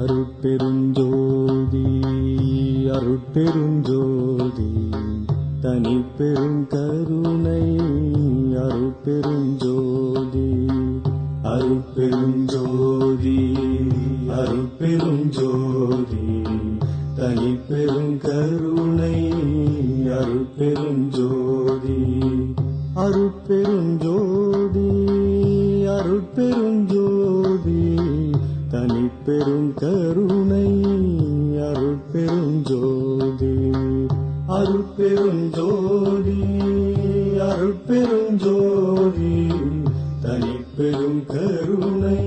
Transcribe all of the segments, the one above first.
அருட்பெருஞ்சோதி அருட்பெருஞ்சோதி தனிப்பெரும் கருணை அருட்பெருஞ்சோதி அருட்பெருஞ்சோதி அருட்பெருஞ்சோதி தனிப்பெரும் கருணை அருட்பெருஞ்சோதி அருட்பெருஞ்சோதி அருட்பெருஞ்சோதி தனிப்பெரும் கருணை அருட்பெருஞ்சோதி அருட்பெருஞ்சோதி அருட்பெருஞ்சோதி தனிப்பெரும் கருணை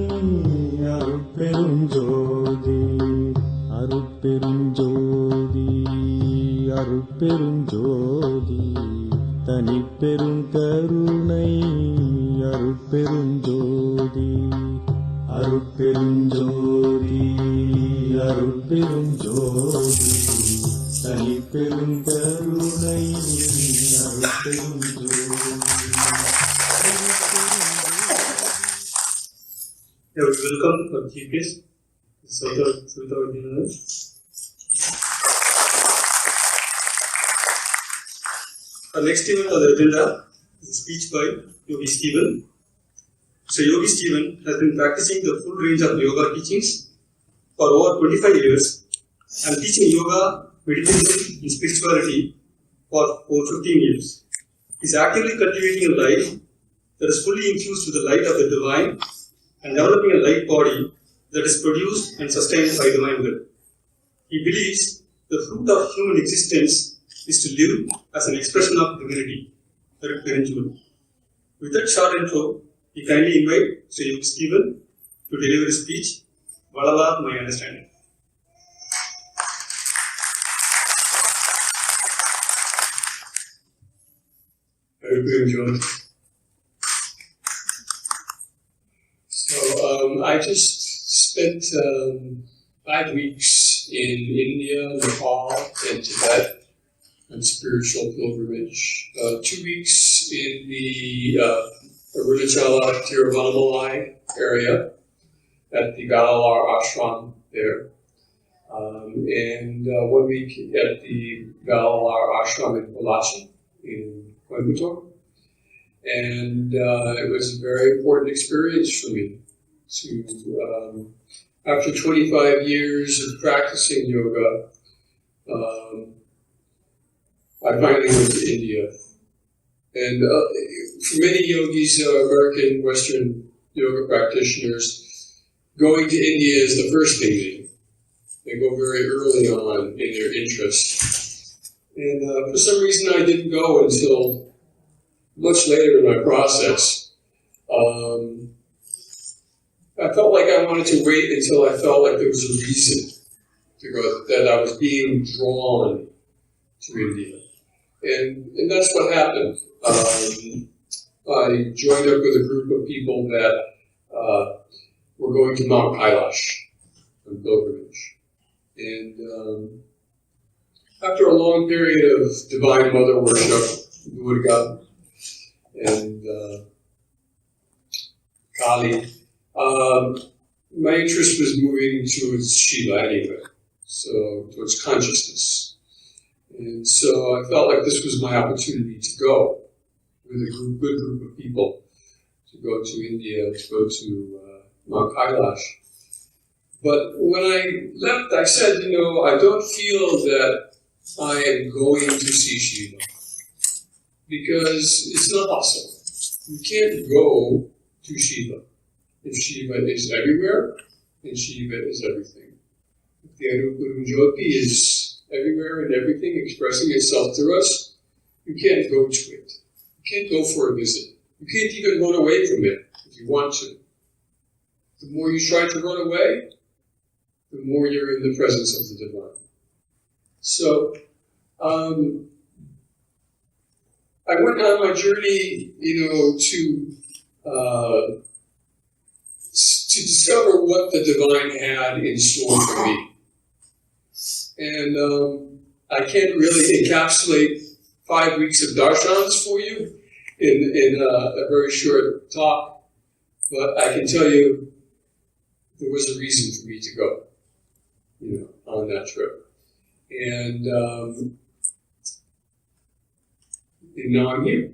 அருட்பெருஞ்சோதி அருட்பெருஞ்சோதி அருட்பெருஞ்சோதி தனிப்பெரும் கருணை அருட்பெருஞ்சோதி அருட்பெருஞ்சோதி அருட்பெருஞ்சோதி தனிப்பெரும் கருணை அருட்பெருஞ்சோதி. Welcome for Chief Guest, Sultan. Our next event on the agenda is a speech by Yogi Steven. So Yogi Steven has been practicing the full range of yoga teachings for over 25 years and teaching yoga, meditation and spirituality for over 15 years. He is actively cultivating a life that is fully infused with the light of the divine and developing a light body that is produced and sustained by divine will. He believes the fruit of human existence is to live as an expression of divinity. With that short intro, we kindly invite Sri Yogi Steven to deliver his speech, Vallalar, My Understanding. So I just spent 5 weeks in India, Nepal, and Tibet on spiritual pilgrimage. 2 weeks in the Arunachala Tiruvannamalai area at the Vallalar ashram there. And 1 week at the Vallalar ashram in Polachi in Coimbatore. And it was a very important experience for me to, after 25 years of practicing yoga, I finally went to India. And for many yogis, American, Western yoga practitioners, going to India is the first thing they go very early on in their interest. And for some reason I didn't go until much later in my process. I felt like I wanted to wait until I felt like there was a reason to go, that I was being drawn to India. And that's what happened. I joined up with a group of people that were going to Mount Kailash on pilgrimage. And after a long period of divine mother worship, Durga and Kali, my interest was moving towards Shiva anyway, so towards consciousness. And so I felt like this was my opportunity to go with a good group of people, to go to India, to go to Mount Kailash. But when I left, I said, I don't feel that I am going to see Shiva, because it's not possible. You can't go to Shiva if Shiva is everywhere and Shiva is everything. If the Aruparum Jyoti is everywhere and everything expressing itself through us, you can't go to it. You can't go for a visit. You can't even run away from it if you want to. The more you try to run away, the more you're in the presence of the divine. So, I went on my journey, to discover what the divine had in store for me. And I can't really encapsulate 5 weeks of darshans for you in a very short talk, but I can tell you there was a reason for me to go. on that trip. And now I'm here.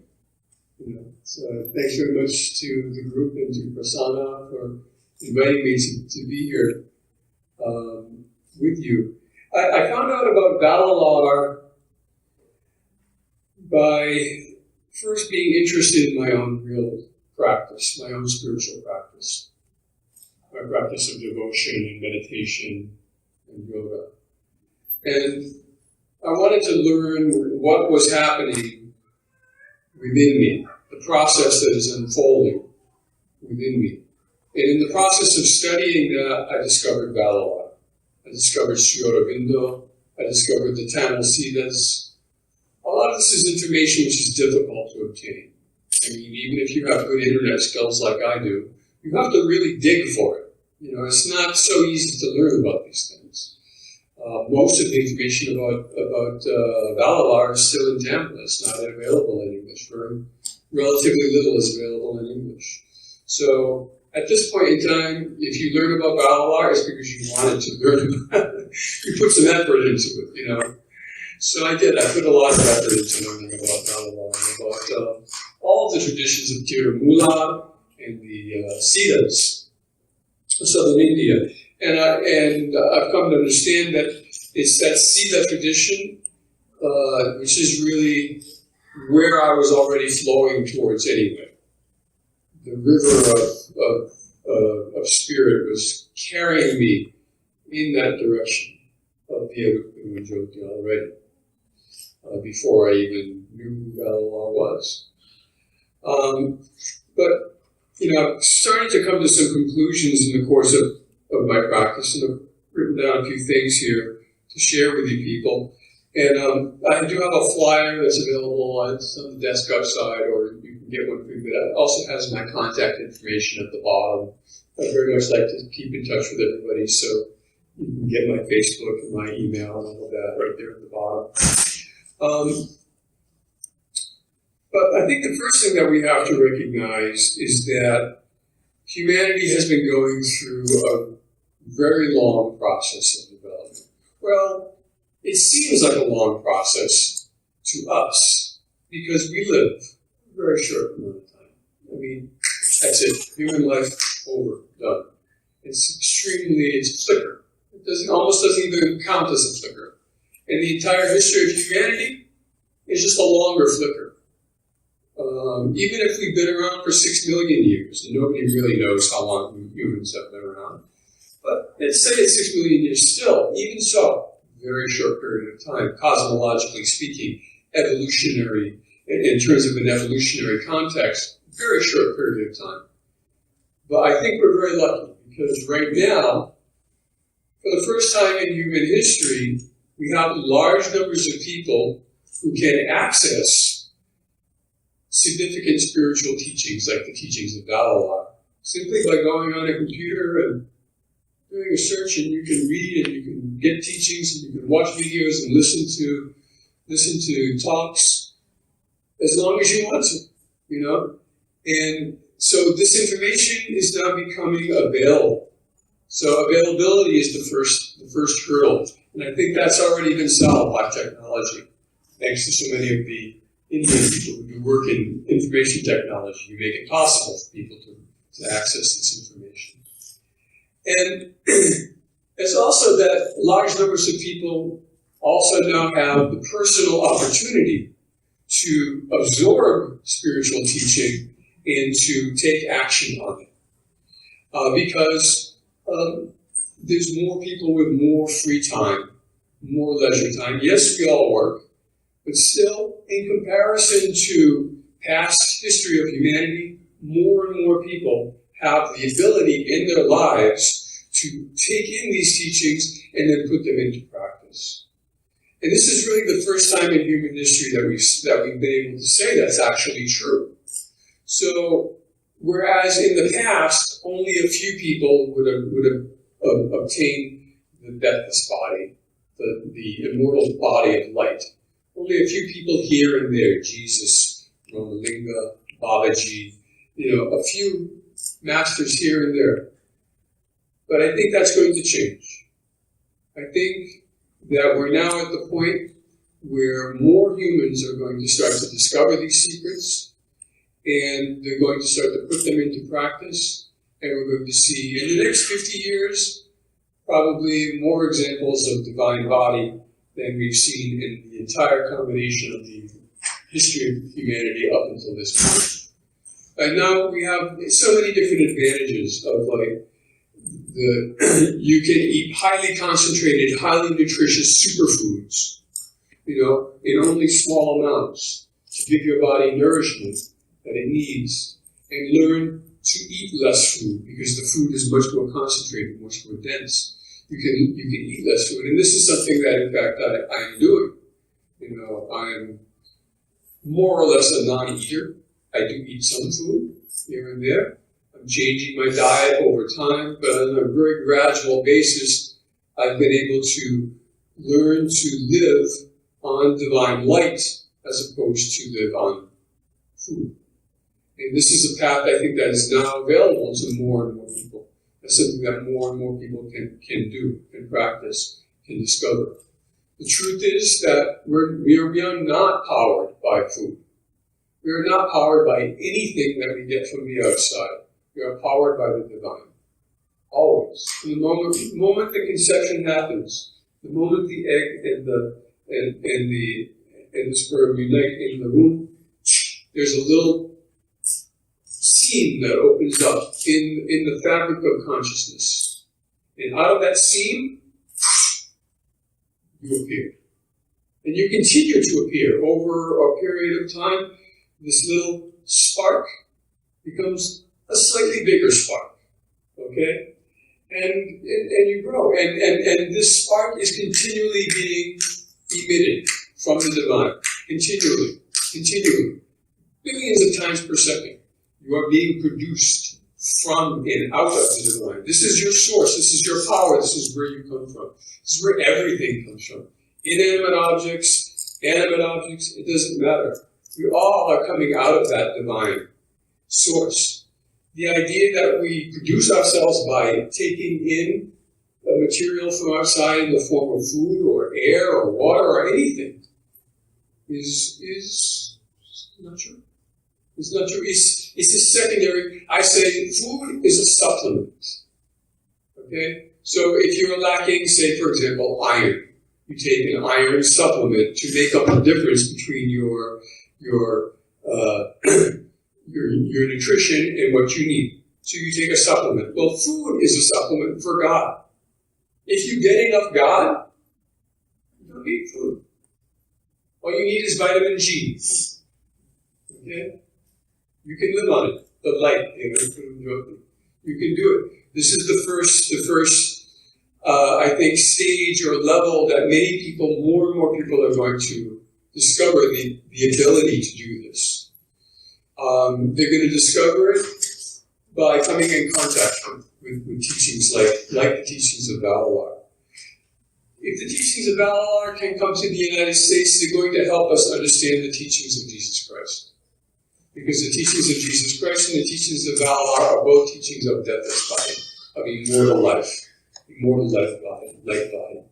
So thanks very much to the group and to Prasanna for inviting me to be here with you. I found out about Vallalar by first being interested in my own real practice, my own spiritual practice, my practice of devotion and meditation and yoga. And I wanted to learn what was happening within me, the process that is unfolding within me. And in the process of studying that, I discovered Vallalar. I discovered Sri Aurobindo. I discovered the Tamil Siddhas. A lot of this is information which is difficult to obtain. I mean, even if you have good internet skills like I do, you have to really dig for it. It's not so easy to learn about these things. Most of the information about Vallalar is still in Tamil. It's not available in English. Relatively little is available in English. So at this point in time, if you learn about Vallalar, it's because you wanted to learn about it. You put some effort into it, So I did. I put a lot of effort into learning about Vallalar, about all the traditions of Tirumula and the Siddhas of southern India. And I've come to understand that it's that Siddha tradition, which is really where I was already flowing towards anyway. The river of spirit was carrying me in that direction of the Jyoti already, before I even knew who Vallalar was. But I've started to come to some conclusions in the course of my practice, and I've written down a few things here to share with you people. And I do have a flyer that's available on the desk outside, or you can get one through that. It also has my contact information at the bottom. I very much like to keep in touch with everybody, so you can get my Facebook and my email and all of that right there at the bottom. But I think the first thing that we have to recognize is that humanity has been going through a very long process of development. Well, it seems like a long process to us because we live a very short amount of time. I mean, that's it. Human life over, done. It's a flicker. It almost doesn't even count as a flicker. And the entire history of humanity is just a longer flicker. Even if we've been around for 6 million years, and nobody really knows how long humans have been around, but let's say it's 6 million years still, even so, very short period of time, cosmologically speaking, evolutionary, in terms of an evolutionary context, very short period of time. But I think we're very lucky, because right now, for the first time in human history, we have large numbers of people who can access significant spiritual teachings, like the teachings of Vallalar, simply by going on a computer and doing a search, and you can read and you can get teachings and you can watch videos and listen to talks as long as you want to, And so this information is now becoming available. So availability is the first hurdle, and I think that's already been solved by technology, thanks to so many of the Indian people who work in information technology. You make it possible for people to access this information. And it's also that large numbers of people also now have the personal opportunity to absorb spiritual teaching and to take action on it. Because there's more people with more free time, more leisure time. Yes, we all work, but still, in comparison to past history of humanity, more and more people have the ability in their lives to take in these teachings and then put them into practice. And this is really the first time in human history that we've been able to say that's actually true. So, whereas in the past, only a few people would have obtained the deathless body, the immortal body of light. Only a few people here and there, Jesus, Ramalinga, Babaji, a few masters here and there. But I think that's going to change. I think that we're now at the point where more humans are going to start to discover these secrets, and they're going to start to put them into practice, and we're going to see in the next 50 years probably more examples of divine body than we've seen in the entire combination of the history of humanity up until this point. And now we have so many different advantages of you can eat highly concentrated, highly nutritious superfoods, in only small amounts to give your body nourishment that it needs, and learn to eat less food because the food is much more concentrated, much more dense. You can eat less food, and this is something that, in fact, I'm doing. I'm more or less a non-eater. I do eat some food here and there. I'm changing my diet over time, but on a very gradual basis, I've been able to learn to live on divine light as opposed to live on food. And this is a path I think that is now available to more and more people. That's something that more and more people can do, can practice, can discover. The truth is that we are not powered by food. We are not powered by anything that we get from the outside. We are powered by the divine. Always. From the moment the conception happens, the moment the egg and the sperm unite in the womb, there's a little seam that opens up in the fabric of consciousness. And out of that seam, you appear. And you continue to appear over a period of time. This little spark becomes a slightly bigger spark, okay? And you grow. And this spark is continually being emitted from the divine. Continually. Billions of times per second. You are being produced from and out of the divine. This is your source. This is your power. This is where you come from. This is where everything comes from. Inanimate objects, animate objects, it doesn't matter. We all are coming out of that divine source. The idea that we produce ourselves by taking in a material from outside in the form of food or air or water or anything is not true. It's not true. It's a secondary. I say food is a supplement. Okay? So if you're lacking, say, for example, iron, you take an iron supplement to make up the difference between your nutrition and what you need. So you take a supplement. Well, food is a supplement for God. If you get enough God, you don't need food. All you need is vitamin G. Okay? You can live on it. The light, you can do it. This is the first I think, stage or level that many people, more and more people are going to discover the ability to do this. They're going to discover it by coming in contact with teachings like the teachings of Vallalar. If the teachings of Vallalar can come to the United States, they're going to help us understand the teachings of Jesus Christ. Because the teachings of Jesus Christ and the teachings of Vallalar are both teachings of deathless body, of immortal life body.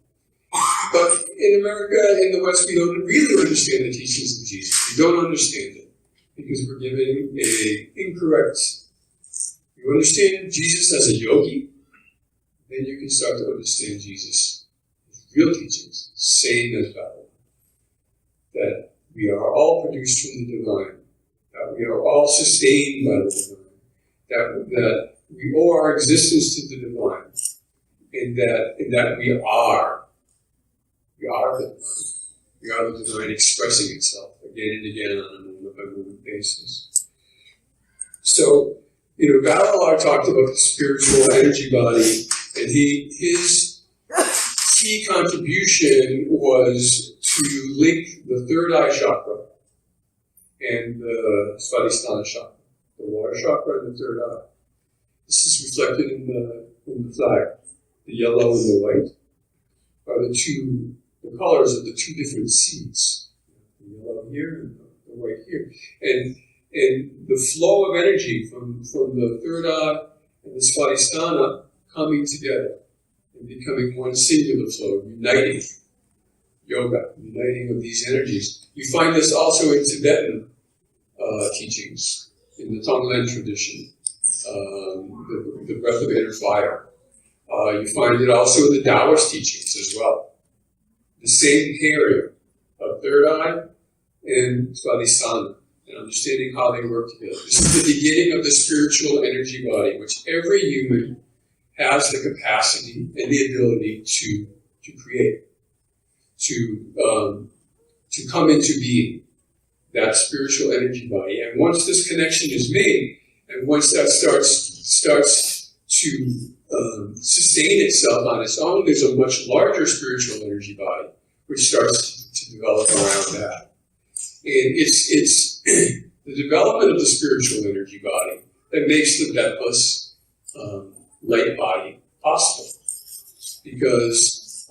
But in America, in the West, we don't really understand the teachings of Jesus. We don't understand it because we're giving an incorrect. You understand Jesus as a yogi, then you can start to understand Jesus' real teachings, same as Vallalar. That we are all produced from the divine, that we are all sustained by the divine, that we owe our existence to the divine, and that we are the divine. We are the divine expressing itself again and again on a moment-by-moment basis. So, Vallalar talked about the spiritual energy body, and his key contribution was to link the third eye chakra and the Svadhisthana chakra, the water chakra and the third eye. This is reflected in the flag. The yellow and the white are the colors of the two different seeds. The yellow here and the white here. And the flow of energy from the third eye and the Svadhisthana coming together and becoming one singular flow, uniting yoga, uniting of these energies. You find this also in Tibetan teachings, in the Tonglen tradition, the breath of inner fire. You find it also in the Taoist teachings as well. The same pairing of third eye and Svadhisthana, and understanding how they work together. This is the beginning of the spiritual energy body, which every human has the capacity and the ability to create, to come into being, that spiritual energy body. And once this connection is made, and once that starts to sustain itself on its own, there's a much larger spiritual energy body which starts to develop around that. And it's the development of the spiritual energy body that makes the deathless light body possible. Because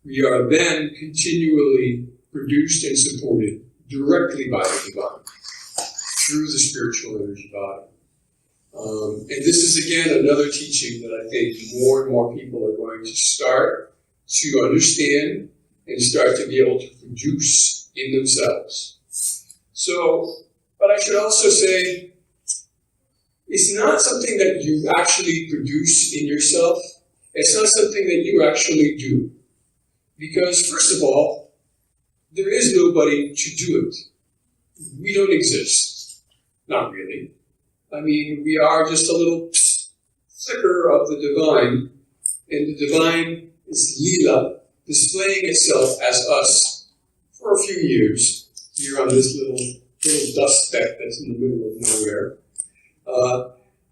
we are then continually produced and supported directly by the divine through the spiritual energy body. And this is, again, another teaching that I think more and more people are going to start to understand and start to be able to produce in themselves. So, but I should also say, it's not something that you actually produce in yourself. It's not something that you actually do. Because, first of all, there is nobody to do it. We don't exist. Not really. I mean, we are just a little flicker of the divine, and the divine is Leela, displaying itself as us for a few years here on this little dust speck that's in the middle of nowhere.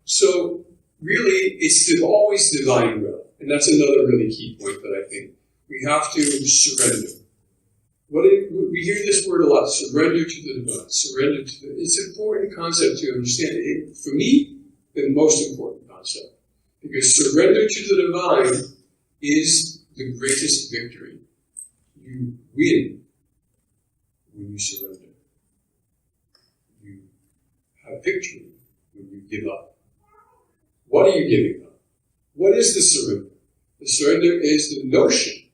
So really, it's always divine will, and that's another really key point that I think we have to surrender. We hear this word a lot: surrender to the divine. Surrender to the. It's an important concept to understand. For me, the most important concept, because surrender to the divine is the greatest victory. You win when you surrender. You have victory when you give up. What are you giving up? What is the surrender? The surrender is the notion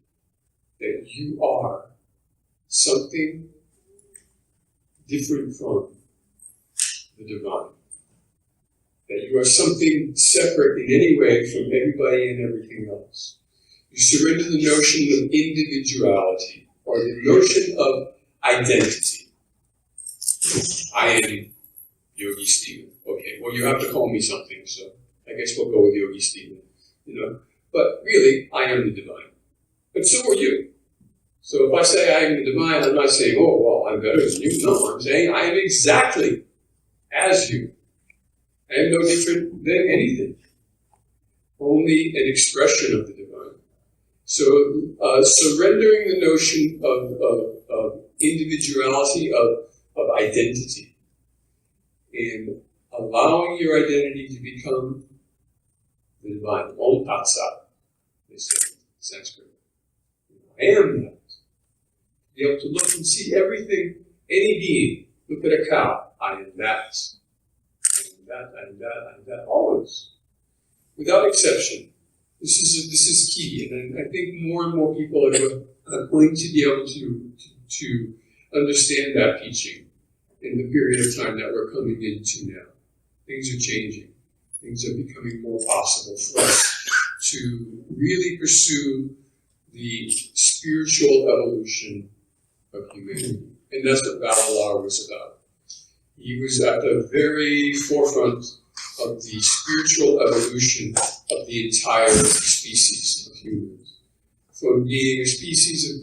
that you are something different from the divine. That you are something separate in any way from everybody and everything else. You surrender the notion of individuality, or the notion of identity. I am Yogi Steven. Okay, well, you have to call me something, so I guess we'll go with Yogi Steven. But really, I am the divine. But so are you. So if I say I am the divine, I'm not saying, oh, well, I'm better than you. No, I'm saying I am exactly as you. I am no different than anything. Only an expression of the divine. So surrendering the notion of individuality, of identity, and allowing your identity to become the divine. Om Tat Sat, they say in Sanskrit. I am that. Be able to look and see everything, any being. Look at a cow. I am that. I am that, I am that, I am that. Always. Without exception. This is key. And I think more and more people are going to be able to understand that teaching in the period of time that we're coming into now. Things are changing. Things are becoming more possible for us to really pursue the spiritual evolution of humanity. And that's what Vallalar was about. He was at the very forefront of the spiritual evolution of the entire species of humans. From being a species of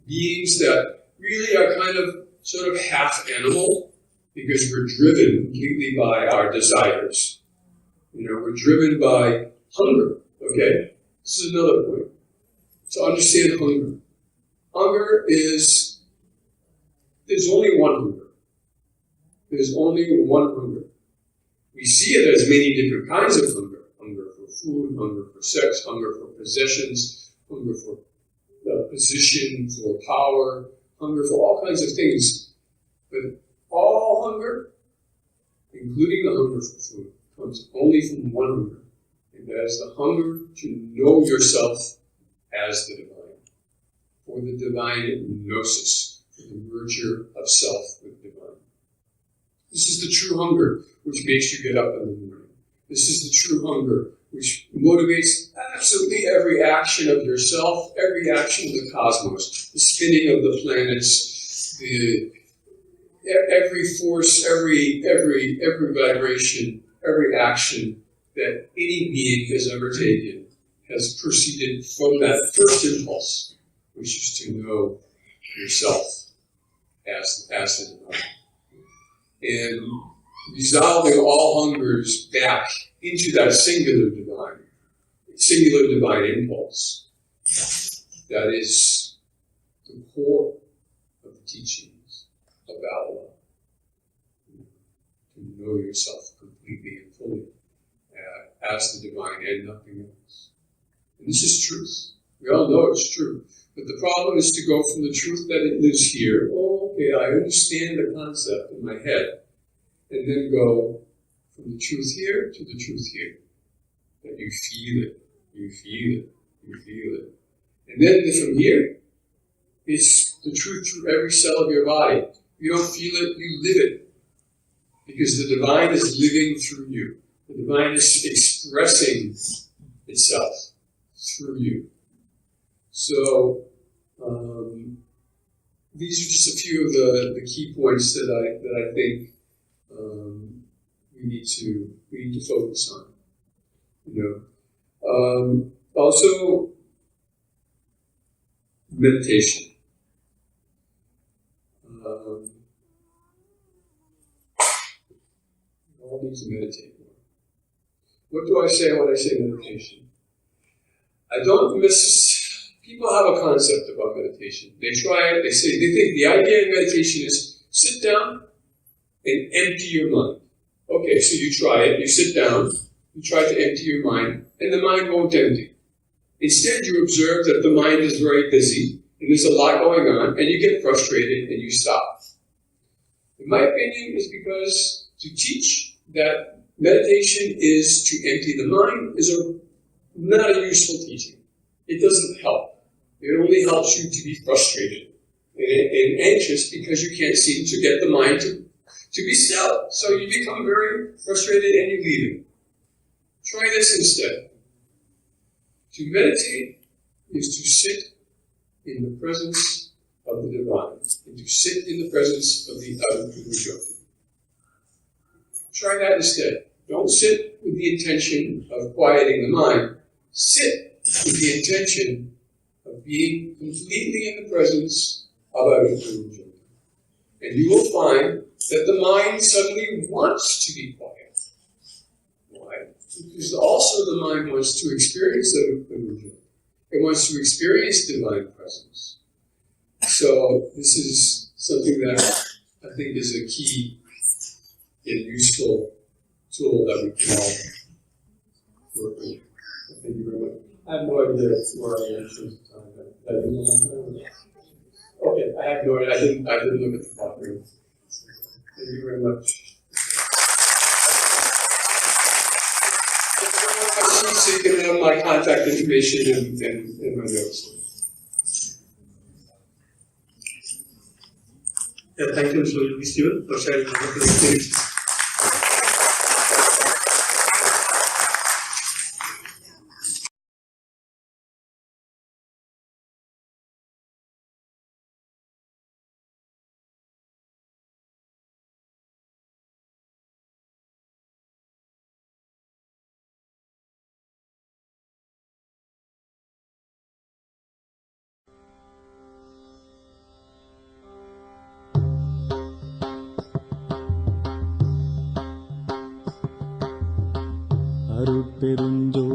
beings that really are kind of sort of half animal, because we're driven completely by our desires. We're driven by hunger, okay? This is another point. To understand hunger. Hunger is, there's only one hunger. There's only one hunger. We see it as many different kinds of hunger. Hunger for food, hunger for sex, hunger for possessions, hunger for position, for power, hunger for all kinds of things. But all hunger, including the hunger for food, comes only from one hunger. And And that is the hunger to know yourself as the divine, for the divine gnosis, for the merger of self with divine. This is the true hunger which makes you get up in the morning. This is the true hunger which motivates absolutely every action of yourself, every action of the cosmos, the spinning of the planets, every force, every vibration, every action that any being has ever taken has proceeded from that first impulse, which is to know yourself as the divine. And resolving all hungers back into that singular divine impulse. That is the core of the teachings of Vallalar. To know yourself completely and fully as the divine and nothing else. And this is truth. We all know it's true. But the problem is to go from the truth that it lives here. Oh, okay, I understand the concept in my head. And then go from the truth here to the truth here. That you feel it, you feel it, you feel it. And then from here, it's the truth through every cell of your body. You don't feel it, you live it. Because the divine is living through you. The divine is expressing itself through you. So, these are just a few of the key points that I think we need to focus on. Also, meditation. We all need to meditate more. What do I say when I say meditation? I don't miss. People have a concept about meditation. They try it. They think the idea in meditation is sit down and empty your mind. Okay, so you try it. You sit down. You try to empty your mind, and the mind won't empty. Instead, you observe that the mind is very busy, and there's a lot going on, and you get frustrated, and you stop. In my opinion, it's because to teach that meditation is to empty the mind is not a useful teaching. It doesn't help. It only helps you to be frustrated and anxious because you can't seem to get the mind to be still. So you become very frustrated and you leave it. Try this instead. To meditate is to sit in the presence of the divine, and to sit in the presence of the Yogi. Try that instead. Don't sit with the intention of quieting the mind. Sit with the intention of being completely in the presence of Yogi. And you will find that the mind suddenly wants to be quiet. Why? Because also the mind wants to experience the Yogi. It wants to experience divine presence. So this is something that I think is a key and useful tool that we can all work with. Thank you very much. I have no idea where I am in terms of time. Okay, I have no idea. I didn't look at the clock. Thank you very much. So you can have my contact information and my notes. Yeah, thank you, Mr. Yogi Steven, for sharing your experience. Arutperunjothi